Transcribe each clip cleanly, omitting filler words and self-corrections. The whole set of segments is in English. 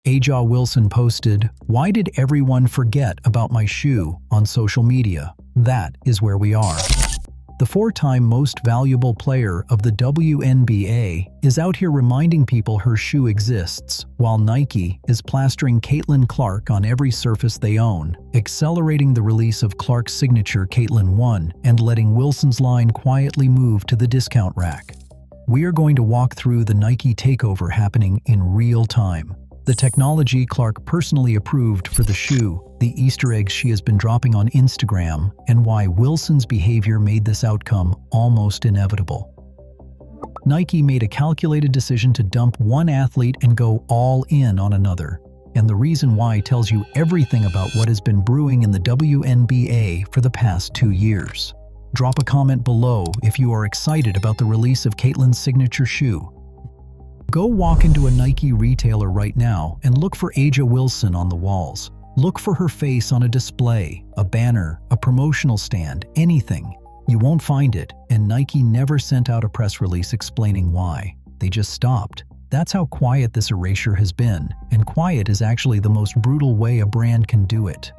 Aja Wilson posted, "Why did everyone forget about my shoe?" on social media. That is where we are. The four-time most valuable player of the WNBA is out here reminding people her shoe exists, while Nike is plastering Caitlin Clark on every surface they own, accelerating the release of Clark's signature Caitlin 1 and letting Wilson's line quietly move to the discount rack. We are going to walk through the Nike takeover happening in real time. The technology Clark personally approved for the shoe, the Easter eggs she has been dropping on Instagram, and why Wilson's behavior made this outcome almost inevitable. Nike made a calculated decision to dump one athlete and go all in on another. And the reason why tells you everything about what has been brewing in the WNBA for the past 2 years. Drop a comment below if you are excited about the release of Caitlin's signature shoe. Go walk into a Nike retailer right now and look for Aja Wilson on the walls. Look for her face on a display, a banner, a promotional stand, anything. You won't find it, and Nike never sent out a press release explaining why. They just stopped. That's how quiet this erasure has been, and quiet is actually the most brutal way a brand can do it.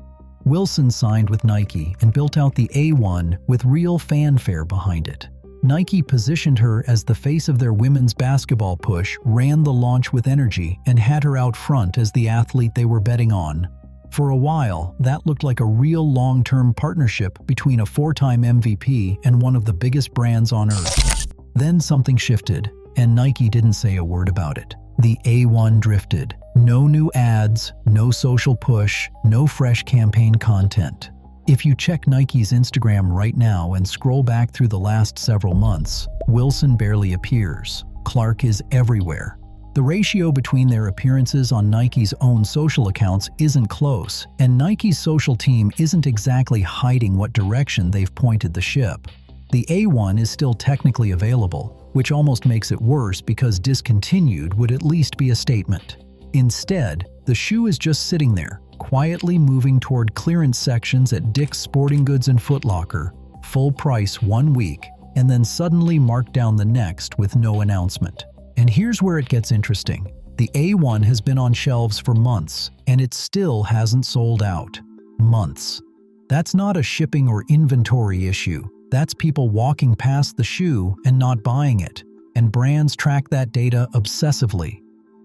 Wilson signed with Nike and built out the A1 with real fanfare behind it. Nike positioned her as the face of their women's basketball push, ran the launch with energy, and had her out front as the athlete they were betting on. For a while, that looked like a real long-term partnership between a four-time MVP and one of the biggest brands on earth. Then something shifted, and Nike didn't say a word about it. The A1 drifted. No new ads, no social push, no fresh campaign content. If you check Nike's Instagram right now and scroll back through the last several months, Wilson barely appears. Clark is everywhere. The ratio between their appearances on Nike's own social accounts isn't close, and Nike's social team isn't exactly hiding what direction they've pointed the ship. The A1 is still technically available, which almost makes it worse because discontinued would at least be a statement. Instead, the shoe is just sitting there, quietly moving toward clearance sections at Dick's Sporting Goods and Foot Locker, full price 1 week, and then suddenly marked down the next with no announcement. And here's where it gets interesting. The A1 has been on shelves for months, and it still hasn't sold out. Months. That's not a shipping or inventory issue. That's people walking past the shoe and not buying it. And brands track that data obsessively.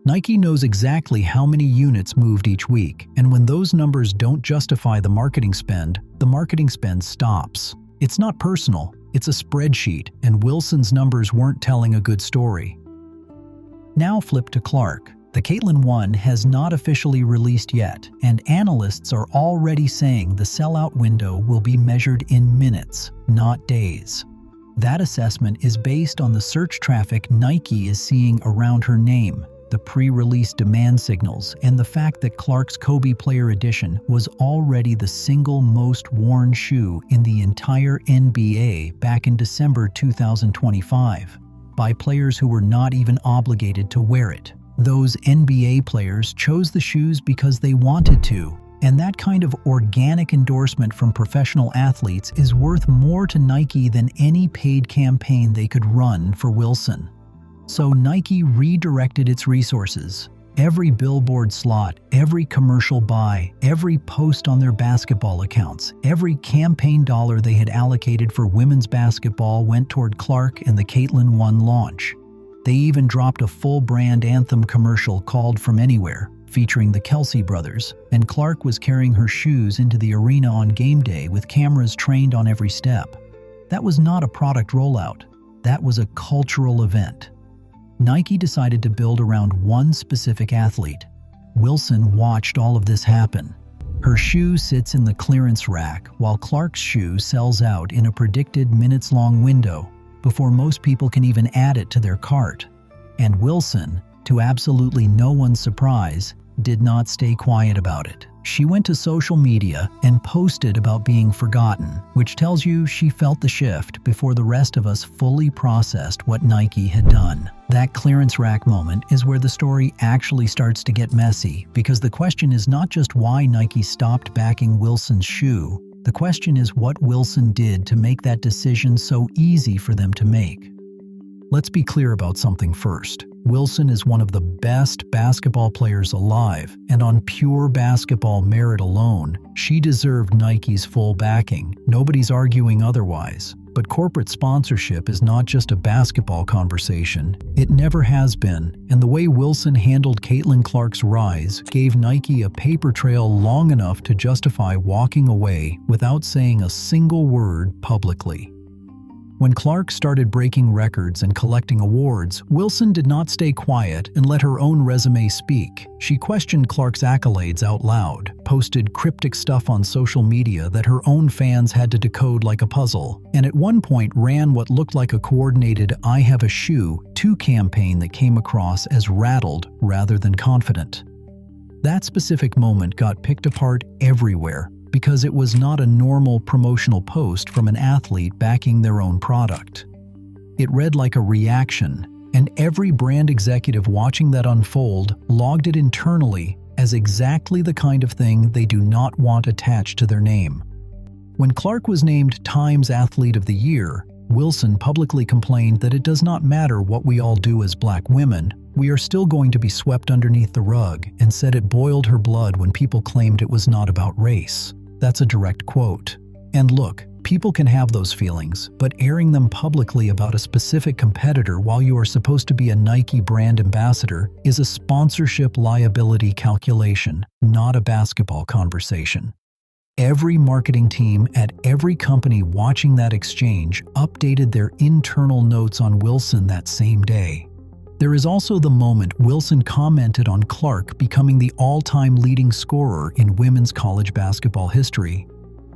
Nike knows exactly how many units moved each week, and when those numbers don't justify the marketing spend stops. It's not personal, it's a spreadsheet, and Wilson's numbers weren't telling a good story. Now flip to Clark. The Caitlin 1 has not officially released yet, and analysts are already saying the sellout window will be measured in minutes, not days. That assessment is based on the search traffic Nike is seeing around her name, the pre-release demand signals, and the fact that Clark's Kobe Player Edition was already the single most worn shoe in the entire NBA back in December 2025, by players who were not even obligated to wear it. Those NBA players chose the shoes because they wanted to, and that kind of organic endorsement from professional athletes is worth more to Nike than any paid campaign they could run for Wilson. So Nike redirected its resources. Every billboard slot, every commercial buy, every post on their basketball accounts, every campaign dollar they had allocated for women's basketball went toward Clark and the Caitlin 1 launch. They even dropped a full brand anthem commercial called From Anywhere, featuring the Kelsey brothers, and Clark was carrying her shoes into the arena on game day with cameras trained on every step. That was not a product rollout. That was a cultural event. Nike decided to build around one specific athlete. Wilson watched all of this happen. Her shoe sits in the clearance rack while Clark's shoe sells out in a predicted minutes-long window before most people can even add it to their cart. And Wilson, to absolutely no one's surprise, did not stay quiet about it. She went to social media and posted about being forgotten, which tells you she felt the shift before the rest of us fully processed what Nike had done. That clearance rack moment is where the story actually starts to get messy, because the question is not just why Nike stopped backing Wilson's shoe. The question is what Wilson did to make that decision so easy for them to make. Let's be clear about something first. Wilson is one of the best basketball players alive, and on pure basketball merit alone, she deserved Nike's full backing. Nobody's arguing otherwise. But corporate sponsorship is not just a basketball conversation. It never has been, and the way Wilson handled Caitlin Clark's rise gave Nike a paper trail long enough to justify walking away without saying a single word publicly. When Clark started breaking records and collecting awards, Wilson did not stay quiet and let her own resume speak. She questioned Clark's accolades out loud, posted cryptic stuff on social media that her own fans had to decode like a puzzle, and at one point ran what looked like a coordinated "I have a shoe" campaign that came across as rattled rather than confident. That specific moment got picked apart everywhere, because it was not a normal promotional post from an athlete backing their own product. It read like a reaction, and every brand executive watching that unfold logged it internally as exactly the kind of thing they do not want attached to their name. When Clark was named Time's Athlete of the Year, Wilson publicly complained that it does not matter what we all do as black women, we are still going to be swept underneath the rug, and said it boiled her blood when people claimed it was not about race. That's a direct quote. And look, people can have those feelings, but airing them publicly about a specific competitor while you are supposed to be a Nike brand ambassador is a sponsorship liability calculation, not a basketball conversation. Every marketing team at every company watching that exchange updated their internal notes on Wilson that same day. There is also the moment Wilson commented on Clark becoming the all-time leading scorer in women's college basketball history.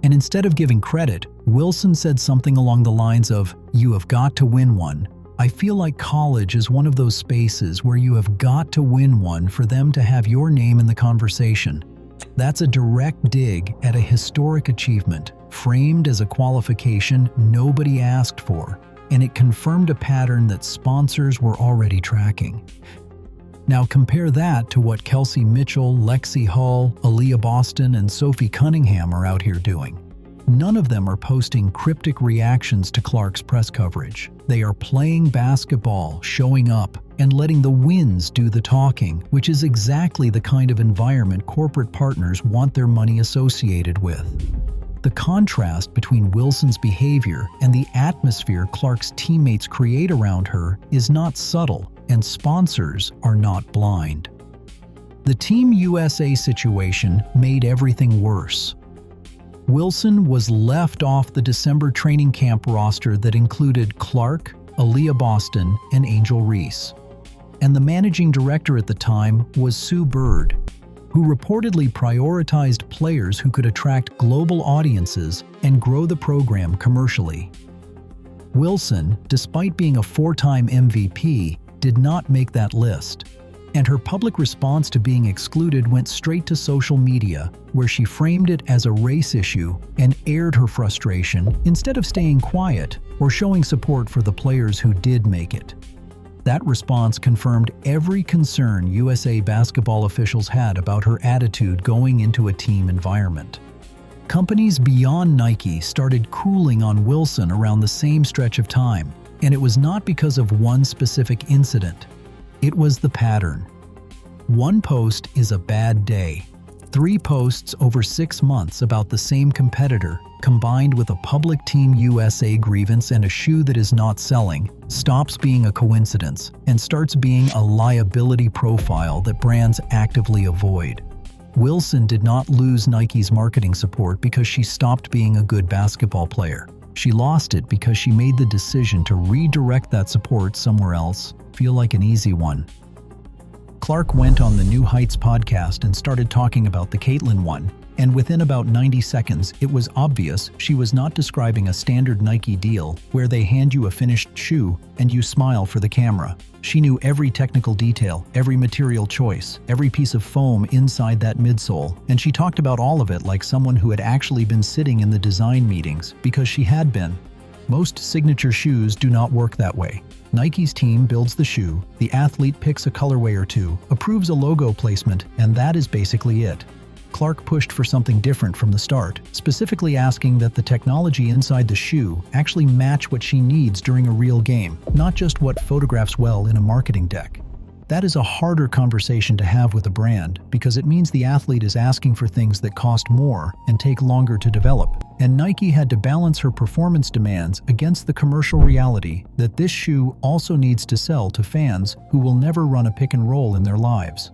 And instead of giving credit, Wilson said something along the lines of, "You have got to win one. I feel like college is one of those spaces where you have got to win one for them to have your name in the conversation." That's a direct dig at a historic achievement, framed as a qualification nobody asked for, and it confirmed a pattern that sponsors were already tracking. Now compare that to what Kelsey Mitchell, Lexi Hull, Aaliyah Boston, and Sophie Cunningham are out here doing. None of them are posting cryptic reactions to Clark's press coverage. They are playing basketball, showing up, and letting the wins do the talking, which is exactly the kind of environment corporate partners want their money associated with. The contrast between Wilson's behavior and the atmosphere Clark's teammates create around her is not subtle, and sponsors are not blind. The Team USA situation made everything worse. Wilson was left off the December training camp roster that included Clark, Aaliyah Boston, and Angel Reese. And the managing director at the time was Sue Bird, who reportedly prioritized players who could attract global audiences and grow the program commercially. Wilson, despite being a four-time MVP, did not make that list, and her public response to being excluded went straight to social media, where she framed it as a race issue and aired her frustration instead of staying quiet or showing support for the players who did make it. That response confirmed every concern USA basketball officials had about her attitude going into a team environment. Companies beyond Nike started cooling on Wilson around the same stretch of time, and it was not because of one specific incident. It was the pattern. One post is a bad day. 3 posts over 6 months about the same competitor, combined with a public Team USA grievance and a shoe that is not selling, stops being a coincidence and starts being a liability profile that brands actively avoid. Wilson did not lose Nike's marketing support because she stopped being a good basketball player. She lost it because she made the decision to redirect that support somewhere else. Feel like an easy one. Clark went on the New Heights podcast and started talking about the Caitlin one, and within about 90 seconds, it was obvious she was not describing a standard Nike deal where they hand you a finished shoe and you smile for the camera. She knew every technical detail, every material choice, every piece of foam inside that midsole, and she talked about all of it like someone who had actually been sitting in the design meetings, because she had been. Most signature shoes do not work that way. Nike's team builds the shoe, the athlete picks a colorway or two, approves a logo placement, and that is basically it. Clark pushed for something different from the start, specifically asking that the technology inside the shoe actually match what she needs during a real game, not just what photographs well in a marketing deck. That is a harder conversation to have with a brand because it means the athlete is asking for things that cost more and take longer to develop. And Nike had to balance her performance demands against the commercial reality that this shoe also needs to sell to fans who will never run a pick and roll in their lives.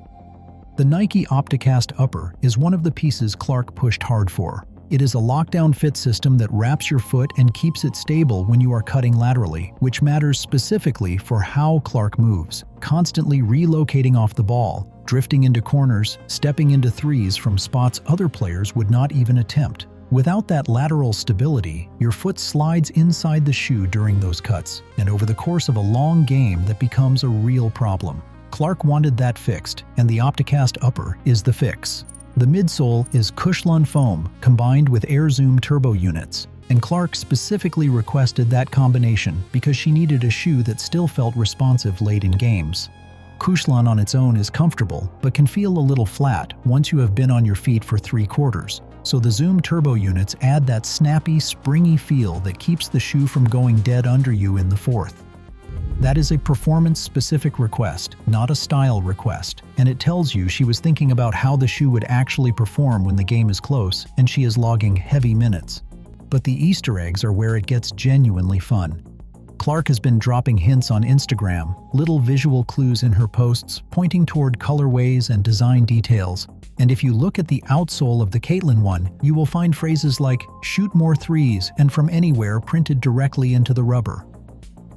The Nike Opticast Upper is one of the pieces Clark pushed hard for. It is a lockdown fit system that wraps your foot and keeps it stable when you are cutting laterally, which matters specifically for how Clark moves, constantly relocating off the ball, drifting into corners, stepping into threes from spots other players would not even attempt. Without that lateral stability, your foot slides inside the shoe during those cuts, and over the course of a long game that becomes a real problem. Clark wanted that fixed, and the Opticast Upper is the fix. The midsole is Cushlon foam combined with Air Zoom turbo units, and Clark specifically requested that combination because she needed a shoe that still felt responsive late in games. Cushlon on its own is comfortable, but can feel a little flat once you have been on your feet for 3 quarters, so the Zoom turbo units add that snappy, springy feel that keeps the shoe from going dead under you in the fourth. That is a performance-specific request, not a style request, and it tells you she was thinking about how the shoe would actually perform when the game is close and she is logging heavy minutes. But the Easter eggs are where it gets genuinely fun. Clark has been dropping hints on Instagram, little visual clues in her posts pointing toward colorways and design details, and if you look at the outsole of the Caitlin one, you will find phrases like "shoot more threes" and "from anywhere" printed directly into the rubber.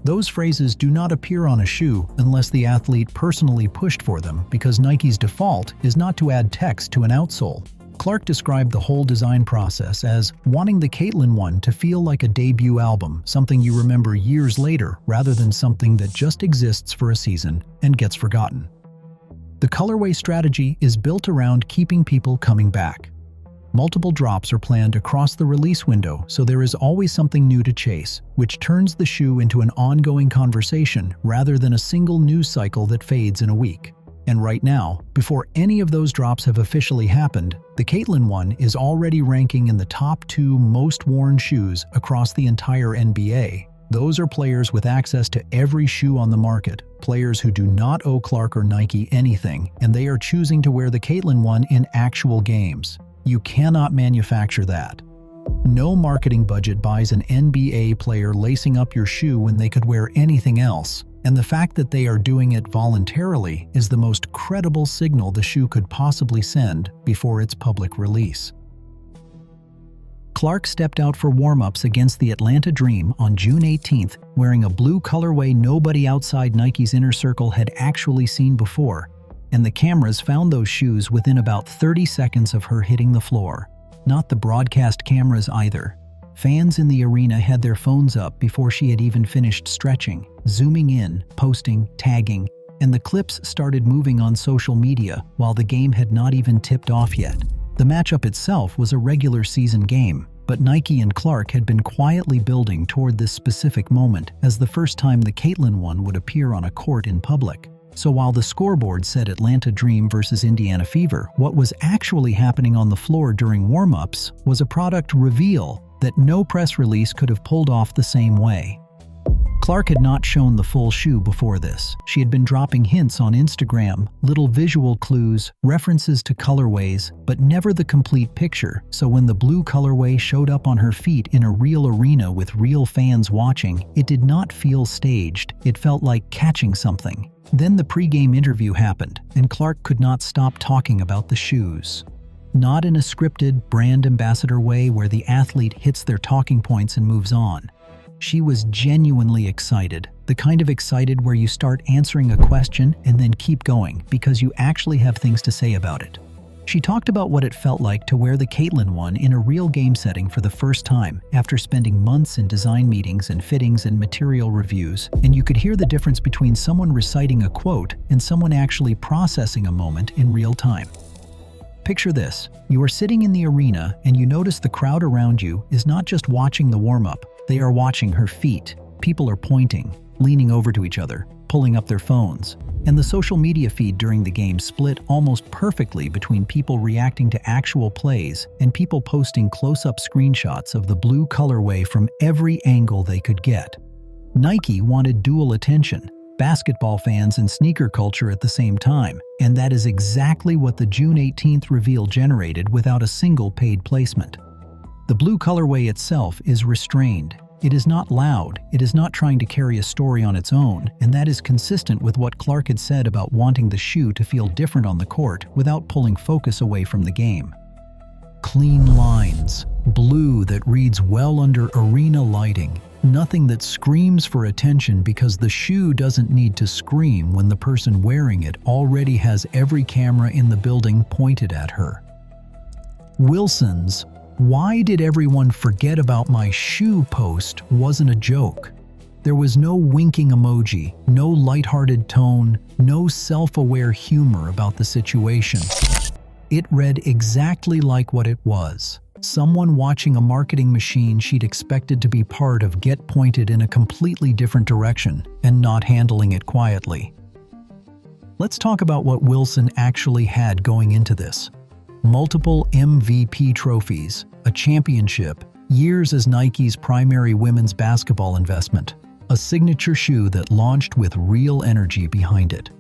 Those phrases do not appear on a shoe unless the athlete personally pushed for them because Nike's default is not to add text to an outsole. Clark described the whole design process as wanting the Caitlin one to feel like a debut album, something you remember years later rather than something that just exists for a season and gets forgotten. The colorway strategy is built around keeping people coming back. Multiple drops are planned across the release window, so there is always something new to chase, which turns the shoe into an ongoing conversation rather than a single news cycle that fades in a week. And right now, before any of those drops have officially happened, the Caitlin one is already ranking in the top 2 most worn shoes across the entire NBA. Those are players with access to every shoe on the market, players who do not owe Clark or Nike anything, and they are choosing to wear the Caitlin one in actual games. You cannot manufacture that. No marketing budget buys an NBA player lacing up your shoe when they could wear anything else, and the fact that they are doing it voluntarily is the most credible signal the shoe could possibly send before its public release. Clark stepped out for warm-ups against the Atlanta Dream on June 18th, wearing a blue colorway nobody outside Nike's inner circle had actually seen before, and the cameras found those shoes within about 30 seconds of her hitting the floor. Not the broadcast cameras either. Fans in the arena had their phones up before she had even finished stretching, zooming in, posting, tagging, and the clips started moving on social media while the game had not even tipped off yet. The matchup itself was a regular season game, but Nike and Clark had been quietly building toward this specific moment as the first time the Caitlin one would appear on a court in public. So while the scoreboard said Atlanta Dream versus Indiana Fever, what was actually happening on the floor during warm-ups was a product reveal that no press release could have pulled off the same way. Clark had not shown the full shoe before this. She had been dropping hints on Instagram, little visual clues, references to colorways, but never the complete picture, so when the blue colorway showed up on her feet in a real arena with real fans watching, it did not feel staged. It felt like catching something. Then the pre-game interview happened, and Clark could not stop talking about the shoes. Not in a scripted, brand ambassador way where the athlete hits their talking points and moves on. She was genuinely excited, the kind of excited where you start answering a question and then keep going because you actually have things to say about it. She talked about what it felt like to wear the Caitlin one in a real game setting for the first time after spending months in design meetings and fittings and material reviews, and you could hear the difference between someone reciting a quote and someone actually processing a moment in real time. Picture this. You are sitting in the arena and you notice the crowd around you is not just watching the warm-up, they are watching her feet. People are pointing, leaning over to each other, pulling up their phones. And the social media feed during the game split almost perfectly between people reacting to actual plays and people posting close-up screenshots of the blue colorway from every angle they could get. Nike wanted dual attention. basketball fans, and sneaker culture at the same time, and that is exactly what the June 18th reveal generated without a single paid placement. The blue colorway itself is restrained. It is not loud, it is not trying to carry a story on its own, and that is consistent with what Clark had said about wanting the shoe to feel different on the court without pulling focus away from the game. Clean lines, blue that reads well under arena lighting, nothing that screams for attention because the shoe doesn't need to scream when the person wearing it already has every camera in the building pointed at her. Wilson's "Why did everyone forget about my shoe?" post wasn't a joke. There was no winking emoji, no lighthearted tone, no self-aware humor about the situation. It read exactly like what it was. Someone watching a marketing machine she'd expected to be part of get pointed in a completely different direction and not handling it quietly. Let's talk about what Wilson actually had going into this. Multiple MVP trophies, a championship, years as Nike's primary women's basketball investment, a signature shoe that launched with real energy behind it.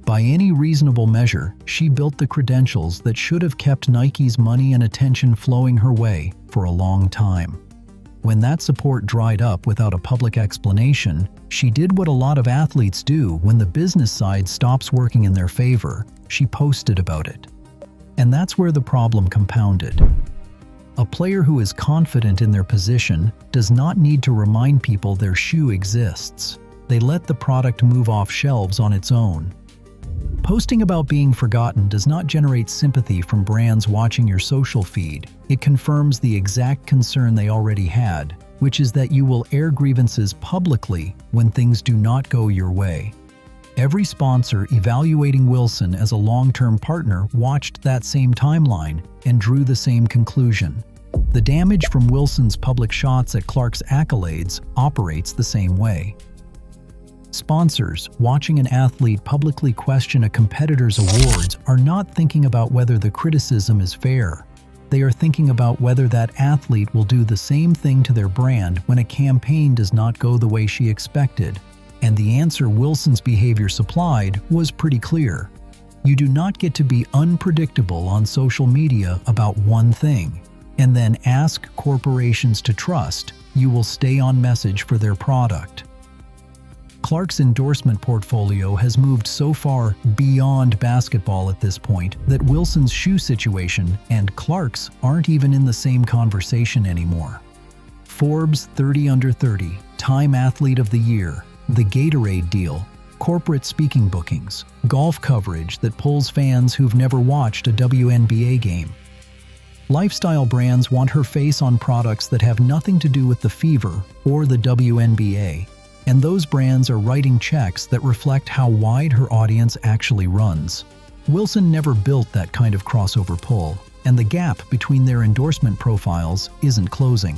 By any reasonable measure, she built the credentials that should have kept Nike's money and attention flowing her way for a long time. When that support dried up without a public explanation, she did what a lot of athletes do when the business side stops working in their favor. She posted about it. And that's where the problem compounded. A player who is confident in their position does not need to remind people their shoe exists. They let the product move off shelves on its own. Posting about being forgotten does not generate sympathy from brands watching your social feed. It confirms the exact concern they already had, which is that you will air grievances publicly when things do not go your way. Every sponsor evaluating Wilson as a long-term partner watched that same timeline and drew the same conclusion. The damage from Wilson's public shots at Clark's accolades operates the same way. Sponsors watching an athlete publicly question a competitor's awards are not thinking about whether the criticism is fair. They are thinking about whether that athlete will do the same thing to their brand when a campaign does not go the way she expected. And the answer Wilson's behavior supplied was pretty clear. You do not get to be unpredictable on social media about one thing, and then ask corporations to trust you will stay on message for their product. Clark's endorsement portfolio has moved so far beyond basketball at this point that Wilson's shoe situation and Clark's aren't even in the same conversation anymore. Forbes 30 Under 30, Time Athlete of the Year, the Gatorade deal, corporate speaking bookings, golf coverage that pulls fans who've never watched a WNBA game. Lifestyle brands want her face on products that have nothing to do with the Fever or the WNBA, and those brands are writing checks that reflect how wide her audience actually runs. Wilson never built that kind of crossover pull, and the gap between their endorsement profiles isn't closing.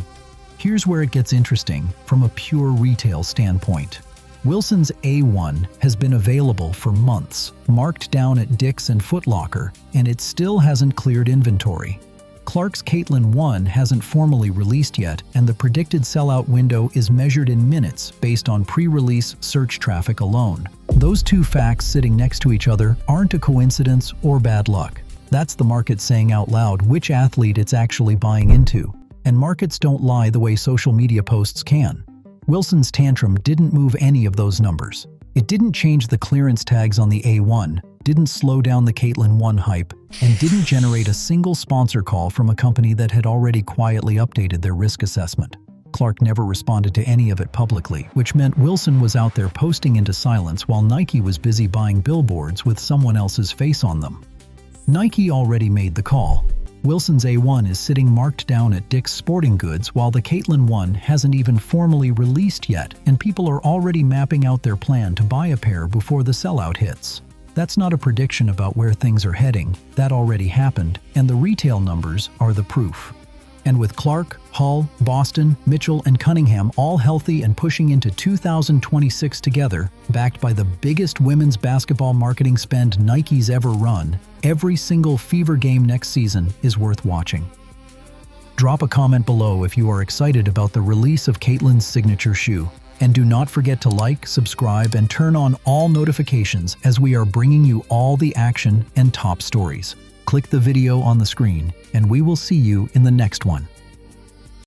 Here's where it gets interesting from a pure retail standpoint. Wilson's A1 has been available for months, marked down at Dick's and Foot Locker, and it still hasn't cleared inventory. Clark's Caitlin 1 hasn't formally released yet, and the predicted sellout window is measured in minutes based on pre-release search traffic alone. Those two facts sitting next to each other aren't a coincidence or bad luck. That's the market saying out loud which athlete it's actually buying into. And markets don't lie the way social media posts can. Wilson's tantrum didn't move any of those numbers. It didn't change the clearance tags on the A1, didn't slow down the Caitlin 1 hype, and didn't generate a single sponsor call from a company that had already quietly updated their risk assessment. Clark never responded to any of it publicly, which meant Wilson was out there posting into silence while Nike was busy buying billboards with someone else's face on them. Nike already made the call. Wilson's A1 is sitting marked down at Dick's Sporting Goods while the Caitlin 1 hasn't even formally released yet, and people are already mapping out their plan to buy a pair before the sellout hits. That's not a prediction about where things are heading, that already happened, and the retail numbers are the proof. And with Clark, Hull, Boston, Mitchell, and Cunningham all healthy and pushing into 2026 together, backed by the biggest women's basketball marketing spend Nike's ever run, every single Fever game next season is worth watching. Drop a comment below if you are excited about the release of Caitlin's signature shoe, And do not forget to like, subscribe, and turn on all notifications as we are bringing you all the action and top stories. Click the video on the screen, and we will see you in the next one.